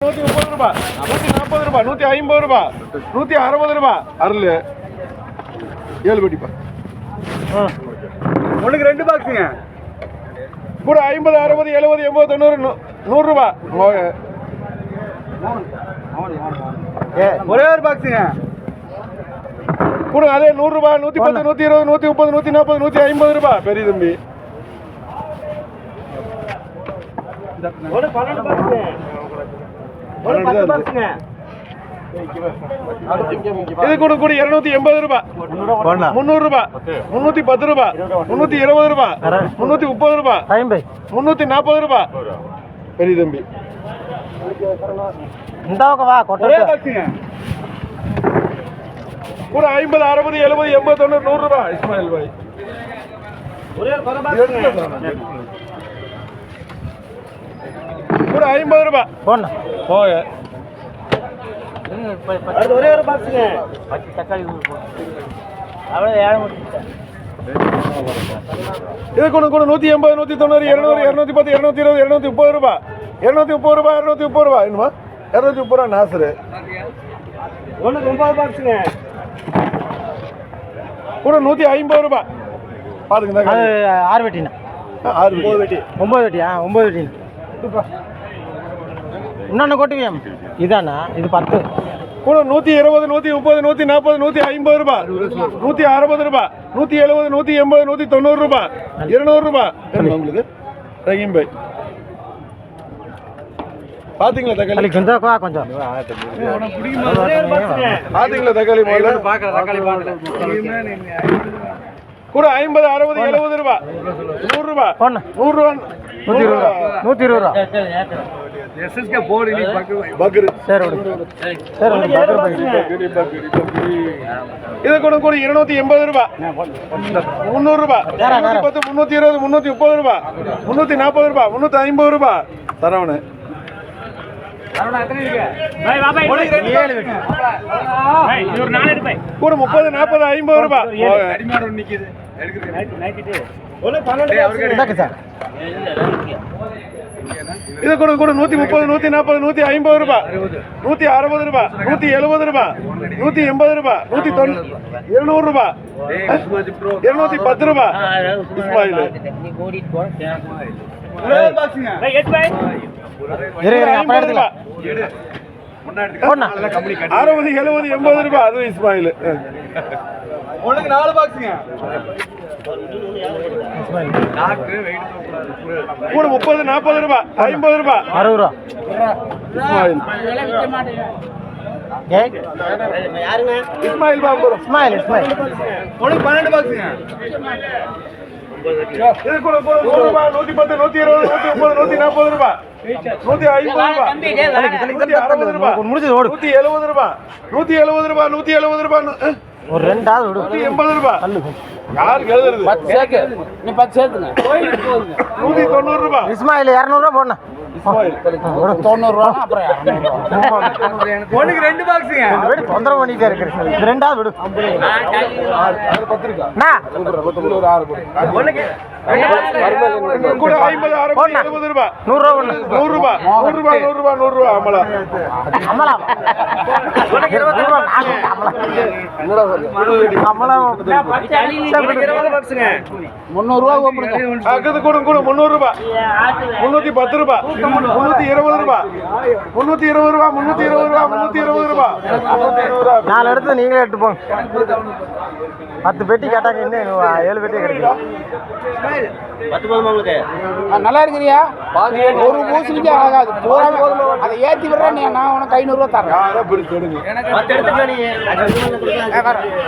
130 ரூபாய், 140 ரூபாய், 150 ரூபாய், 160 ரூபாய். அருள் 7 பெட்டிப்பா. ஒண்ணுக்கு 2 பாக்ஸுங்க. கூட 50, 60, 70, 80, 90, 100 ரூபாய். ஒரே ஒரு பாக்ஸுங்க. கூட அதே 100 ரூபாய், 110, 120, 130, 140, 150 ரூபாய். பெரிய தம்பி இது கூட கூட 280 ரூபாய், 300 ரூபாய், 310 ரூபாய், 320 ரூபாய், 330 ரூபாய், 340 ரூபாய். பெரிய தம்பி கூட 50, 60, 70, 80, 90, 100 ரூபாய். இஸ்மாயில் பாய் கூட 50 ரூபாய். போய ஒரே ஒரு பாக்ஸுங்க. தக்காளி இது கூட கூட 180, 190, 200, 210, 220, 230 ரூபாய், 230 ரூபாய், 230 ரூபாய். என்னமா 230 ரூபாய் நாசரு. ஒண்ணுக்கு 9 பாக்ஸுங்க. கூட 150 ரூபாய். பாருங்க 6 வெட்டினா 9 வெட்டி 9 வெட்டியா 9 வெட்டினா இன்னொன்று கொட்டுவியா இதாண்ணா இது 10 கூட 120, 130, 140, 150 ரூபாய், 160 ரூபாய், 170, 180, 190 ரூபாய், 200 ரூபாய். உங்களுக்கு ரஹீம் பாய் பாத்தீங்களா தக்காளி கொஞ்சம் பாத்தீங்களா தக்காளி கூட 50, 60, 70 ரூபாய், 100 ரூபாய், 100 ரூபாய், 120 ரூபா. எஸ்எஸ்கே போர்டு நீ பக்கர் இது கூட கூட 280 ரூபாய், 300 ரூபாய், 310, 320, 330 ரூபாய், 340 ரூபாய், 350 ரூபாய். சரவண கூட 30, 40, 50 ரூபாய். இது கூட கூட 130, 140, 150 ரூபாய், 160 ரூபாய், 170 ரூபாய், 180 ரூபாய், 200 ரூபாய், 210 ரூபாய். இஸ்மாயில் 60, 70, 80 ரூபாய். அது இஸ்மாயில் ஒண்ணுக்கு 4 பாக்ஸுங்க. கூட 30, 40 ரூபாய், 50 ரூபாய், 60 ரூபா. இஸ்மாயில் இஸ்மாயில் பாபு இஸ்மாயில் ஒண்ணுக்கு 12 பாக்ஸுங்க. இது கூட 100 ரூபாய், 110, 120, 130, 140 ரூபாய், 150 ரூபாய், 160 ரூபாய், முடிஞ்சது ஓடு 170 ரூபாய், 170 ரூபாய், 170 ரூபாய், ஒரு 2ஆவது விடு 180 ரூபாய். யாருக்கு எழுதுறது 10 சேர்க்கு நீ 10 சேர்த்துங்க 190 ரூபாய். இஸ்மாயில் 200 ரூபா போடணும். இஸ்மாயில் 90 ரூபா அப்புறம் ஒண்ணுக்கு 2 பாக்ஸுங்க. தொந்தரவு பண்ணிட்டே இருக்கு. 2ஆவது விடு. கூட 50, 60, 70 ரூபாய், 100 ரூபா ஒண்ணு 100 ரூபாய், 100 ரூபாய், 100 ரூபாய், 100 ரூபாய். அமலா அமலா அமலா 20 பாக்ஸுங்க. 300 ரூபா அக்கது கூட கூட 300 ரூபாய், 310 ரூபாய், 320 ரூபாய், 320 ரூபாய், 320 ரூபாய், 320 ரூபாய், 4 எடுத்து நீங்களே எடுத்து போங்க. 10 பெட்டி கேட்டாங்க இன்னும் 7 பெட்டி கிடைக்கும். நல்லா இருக்கிறியா? ஒரு பூசணிக்கு ஆகாது. அதை ஏற்றி விடுறேன், நான் உனக்கு 500 ரூபா தரேன். யாரோ பிரிச்சு எடுங்க.